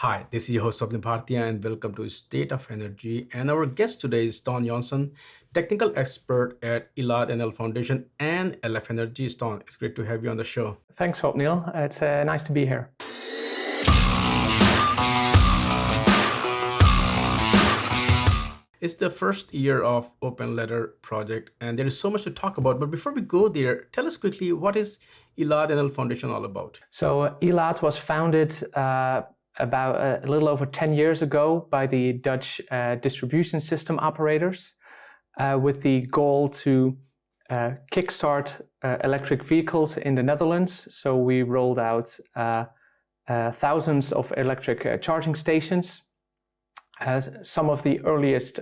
Hi, this is your host Swapnil Bhartiya and welcome to State of Energy. And our guest today is Stan Janssen, technical expert at ElaadNL Foundation and LF Energy. Stan, it's great to have you on the show. Thanks, Swapnil. It's nice to be here. It's the first year of OpenLEADR project and there is so much to talk about. But before we go there, tell us quickly, what is ElaadNL Foundation all about? So Elaad was founded about a little over 10 years ago by the Dutch distribution system operators with the goal to kickstart electric vehicles in the Netherlands. So we rolled out thousands of electric charging stations. Some of the earliest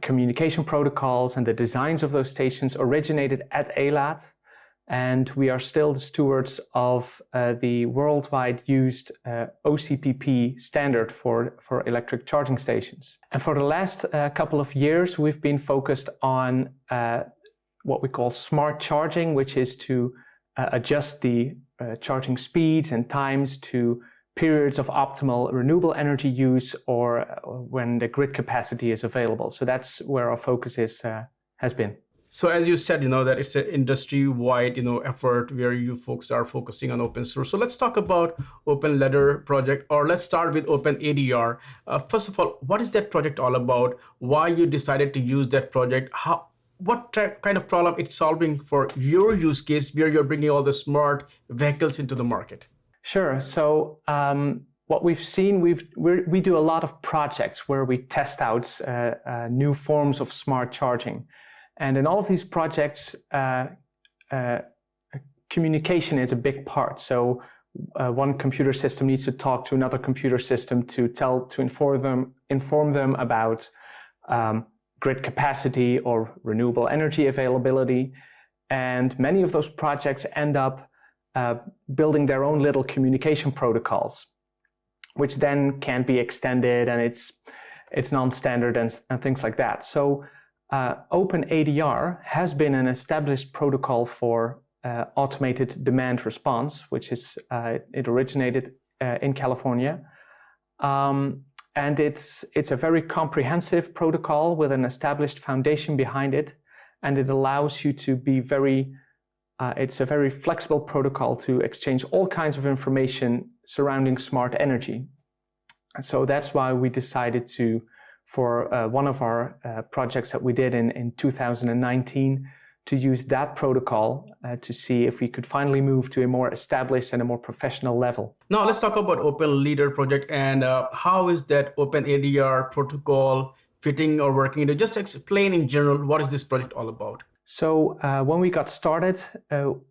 communication protocols and the designs of those stations originated at Elaad. And we are still the stewards of the worldwide used OCPP standard for electric charging stations. And for the last couple of years, we've been focused on what we call smart charging, which is to adjust the charging speeds and times to periods of optimal renewable energy use or when the grid capacity is available. So that's where our focus has been. So as you said, that it's an industry-wide, effort where you folks are focusing on open source. So let's talk about OpenLEADR project, or let's start with OpenLEADR. First of all, what is that project all about? Why you decided to use that project? What kind of problem it's solving for your use case where you're bringing all the smart vehicles into the market? Sure. So what we've seen, we do a lot of projects where we test out new forms of smart charging. And in all of these projects, communication is a big part. So one computer system needs to talk to another computer system to inform them about grid capacity or renewable energy availability. And many of those projects end up building their own little communication protocols, which then can be extended, and it's non-standard and things like that. So OpenLEADR has been an established protocol for automated demand response, which is it originated in California, and it's a very comprehensive protocol with an established foundation behind it, and it allows you to be it's a very flexible protocol to exchange all kinds of information surrounding smart energy. And so that's why we decided for one of our projects that we did in 2019, to use that protocol to see if we could finally move to a more established and a more professional level. Now let's talk about OpenLEADR project and how is that OpenLEADR protocol fitting or working? Just explain in general, what is this project all about? So when we got started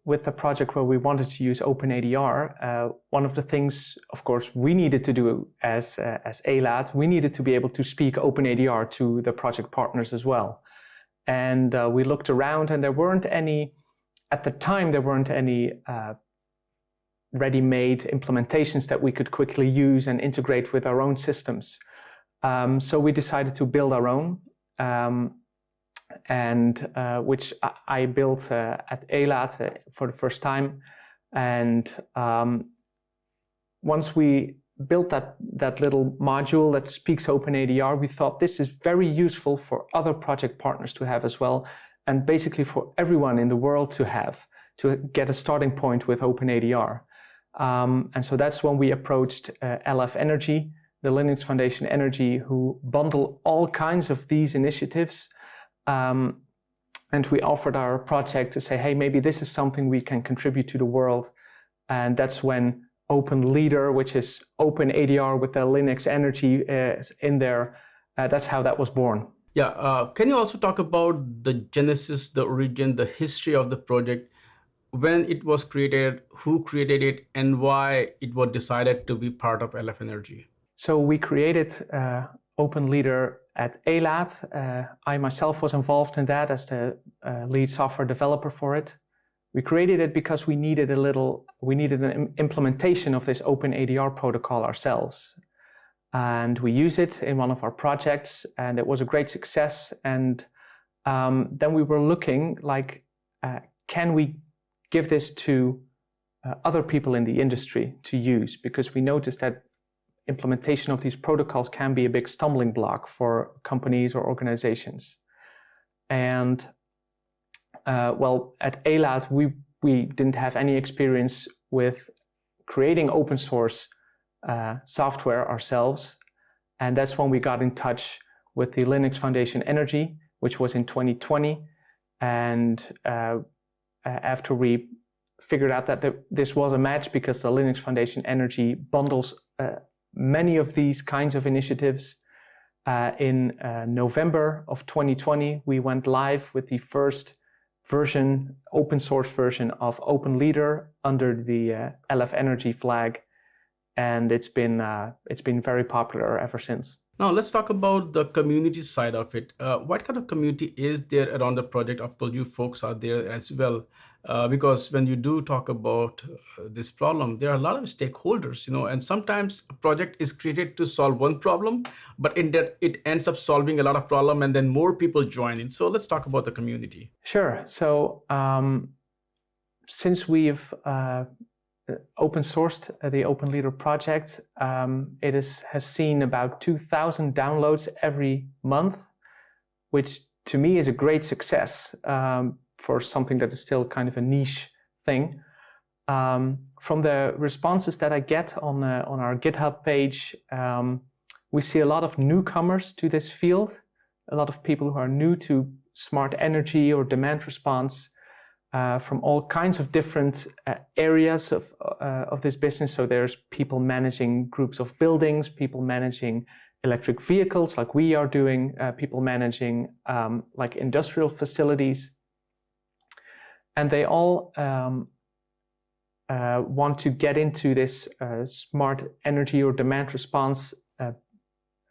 with the project where we wanted to use OpenLEADR, one of the things, of course, we needed to do as Elaad, we needed to be able to speak OpenLEADR to the project partners as well. And we looked around, and at the time, there weren't any ready-made implementations that we could quickly use and integrate with our own systems. So we decided to build our own. Which I built at Elaad for the first time. And once we built that little module that speaks OpenLEADR, we thought this is very useful for other project partners to have as well, and basically for everyone in the world to get a starting point with OpenLEADR. And so that's when we approached LF Energy, the Linux Foundation Energy, who bundle all kinds of these initiatives. And we offered our project to say, hey, maybe this is something we can contribute to the world. And that's when OpenLEADR, which is OpenLEADR with the Linux Energy in there, that's how that was born. Yeah, can you also talk about the genesis, the origin, the history of the project, when it was created, who created it, and why it was decided to be part of LF Energy? So we created OpenLEADR at Elaad. I myself was involved in that as the lead software developer for it. We created it because we needed an implementation of this OpenLEADR protocol ourselves. And we use it in one of our projects, and it was a great success. And then we were looking can we give this to other people in the industry to use? Because we noticed that implementation of these protocols can be a big stumbling block for companies or organizations. And well, at Elaad, we didn't have any experience with creating open source software ourselves. And that's when we got in touch with the Linux Foundation Energy, which was in 2020. And after we figured out that this was a match, because the Linux Foundation Energy bundles many of these kinds of initiatives, in November of 2020, we went live with the first version, open source version of OpenLEADR under the ELAF Energy flag. And it's been very popular ever since. Now let's talk about the community side of it. What kind of community is there around the project? Of course, you folks are there as well, because when you do talk about this problem, there are a lot of stakeholders, and sometimes a project is created to solve one problem, but in that it ends up solving a lot of problem, and then more people join in. So let's talk about the community. Sure. So since we've open sourced the OpenLEADR project, it has seen about 2,000 downloads every month, which to me is a great success for something that is still kind of a niche thing. From the responses that I get on our GitHub page, we see a lot of newcomers to this field, a lot of people who are new to smart energy or demand response, from all kinds of different areas of this business. So there's people managing groups of buildings, people managing electric vehicles like we are doing, people managing like industrial facilities. And they all want to get into this smart energy or demand response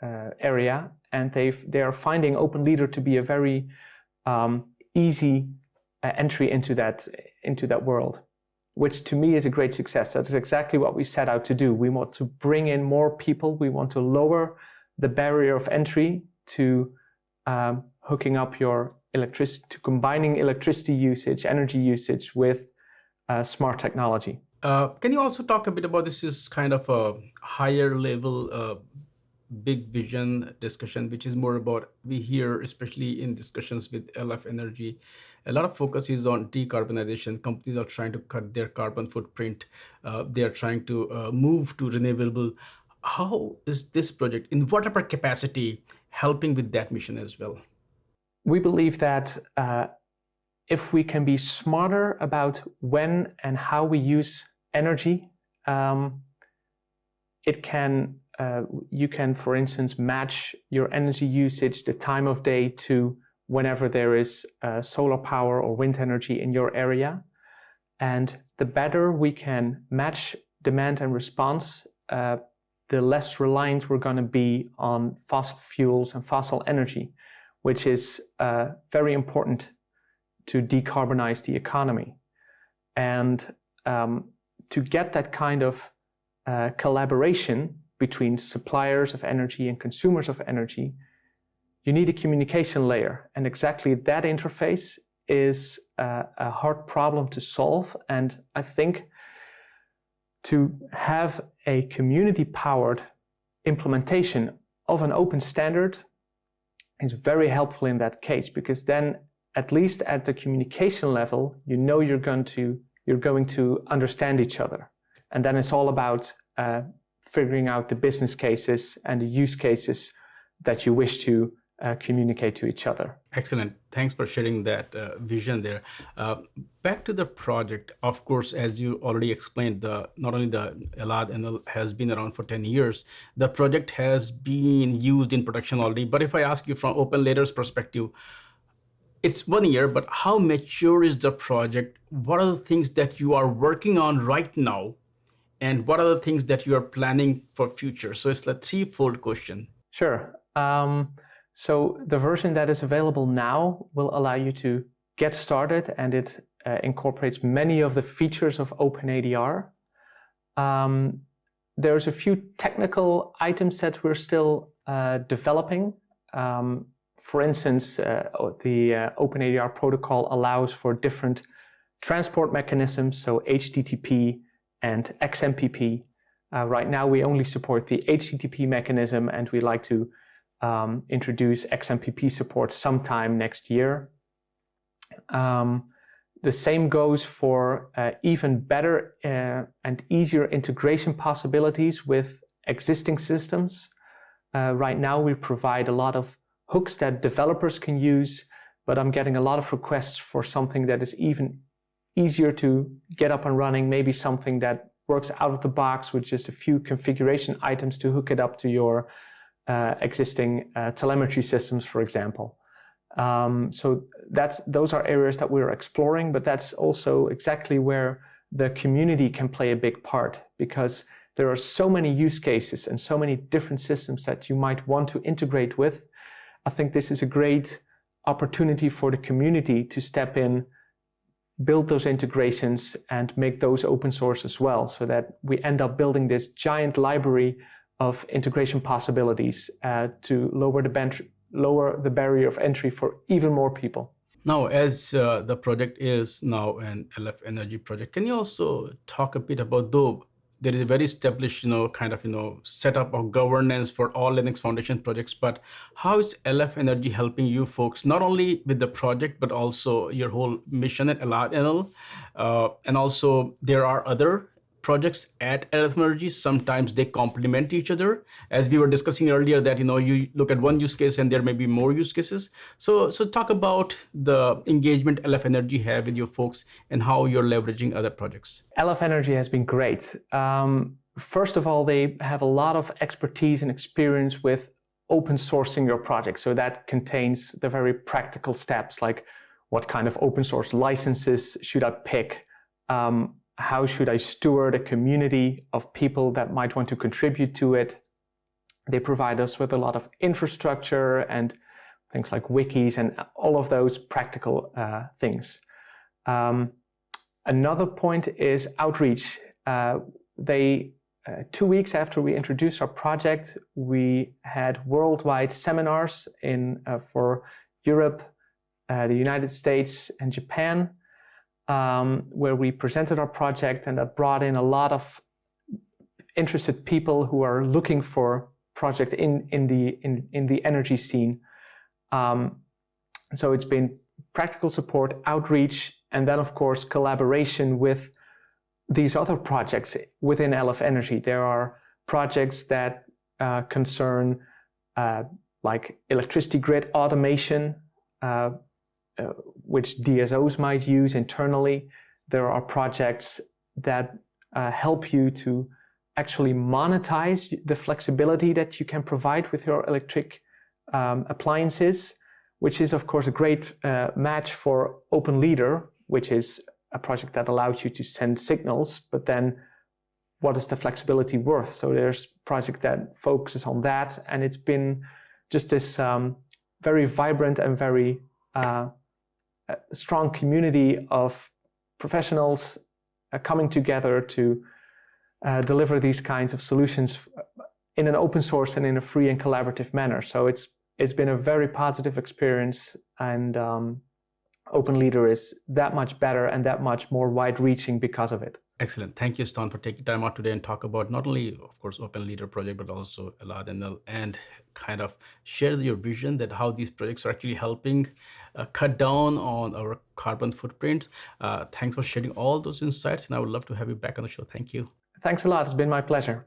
area. And they are finding OpenLEADR to be a very easy entry into that world, which to me is a great success. That is exactly what we set out to do. We want to bring in more people. We want to lower the barrier of entry to hooking up your electricity, to combining electricity usage, energy usage with smart technology. Can you also talk a bit about, this is kind of a higher level big vision discussion, which is more about, we hear, especially in discussions with ELAF Energy, a lot of focus is on decarbonization. Companies are trying to cut their carbon footprint. They are trying to move to renewable. How is this project, in whatever capacity, helping with that mission as well? We believe that if we can be smarter about when and how we use energy, you can, for instance, match your energy usage, the time of day, to whenever there is solar power or wind energy in your area. And the better we can match demand and response, the less reliant we're going to be on fossil fuels and fossil energy, which is very important to decarbonize the economy. And to get that kind of collaboration between suppliers of energy and consumers of energy, you need a communication layer. And exactly that interface is a hard problem to solve. And I think to have a community-powered implementation of an open standard is very helpful in that case, because then, at least at the communication level, you know you're going to understand each other. And then it's all about figuring out the business cases and the use cases that you wish to communicate to each other. Excellent. Thanks for sharing that vision there. Back to the project, of course, as you already explained, not only the ElaadNL has been around for 10 years, the project has been used in production already. But if I ask you from OpenLEADR's perspective, it's 1 year, but how mature is the project? What are the things that you are working on right now? And what are the things that you are planning for future? So it's a threefold question. Sure. So the version that is available now will allow you to get started, and it incorporates many of the features of OpenLEADR. There's a few technical items that we're still developing. For instance, the OpenLEADR protocol allows for different transport mechanisms, so HTTP and XMPP. Right now, we only support the HTTP mechanism, and we like to introduce XMPP support sometime next year. The same goes for even better and easier integration possibilities with existing systems. Right now, we provide a lot of hooks that developers can use, but I'm getting a lot of requests for something that is even easier to get up and running, maybe something that works out of the box with just a few configuration items to hook it up to your existing telemetry systems, for example. So those are areas that we're exploring, but that's also exactly where the community can play a big part, because there are so many use cases and so many different systems that you might want to integrate with. I think this is a great opportunity for the community to step in, build those integrations, and make those open source as well, so that we end up building this giant library of integration possibilities to lower the barrier of entry for even more people. Now, as the project is now an ElaadNL project, can you also talk a bit about, though there is a very established, setup of governance for all Linux Foundation projects, but how is ElaadNL helping you folks, not only with the project, but also your whole mission at ElaadNL? And also there are other projects at ElaadNL. Sometimes they complement each other. As we were discussing earlier, that you look at one use case and there may be more use cases. So talk about the engagement ElaadNL have with your folks and how you're leveraging other projects. ElaadNL has been great. First of all, they have a lot of expertise and experience with open sourcing your project. So that contains the very practical steps, like what kind of open source licenses should I pick? How should I steward a community of people that might want to contribute to it? They provide us with a lot of infrastructure and things like wikis and all of those practical things. Another point is outreach. 2 weeks after we introduced our project, we had worldwide seminars for Europe, the United States, and Japan, where we presented our project, and that brought in a lot of interested people who are looking for project in the energy scene. So it's been practical support, outreach, and then of course collaboration with these other projects within ElaadNL. There are projects that concern like electricity grid automation, which DSOs might use internally. There are projects that help you to actually monetize the flexibility that you can provide with your electric appliances, which is of course a great match for OpenLEADR, which is a project that allows you to send signals, but then what is the flexibility worth? So there's a project that focuses on that, and it's been just this very vibrant and very strong community of professionals coming together to deliver these kinds of solutions in an open source and in a free and collaborative manner. So it's been a very positive experience, and OpenLEADR is that much better and that much more wide-reaching because of it. Excellent. Thank you, Stan, for taking time out today and talk about not only, of course, OpenLEADR project, but also ElaadNL, and kind of share your vision that how these projects are actually helping cut down on our carbon footprints. Thanks for sharing all those insights, and I would love to have you back on the show. Thank you. Thanks a lot. It's been my pleasure.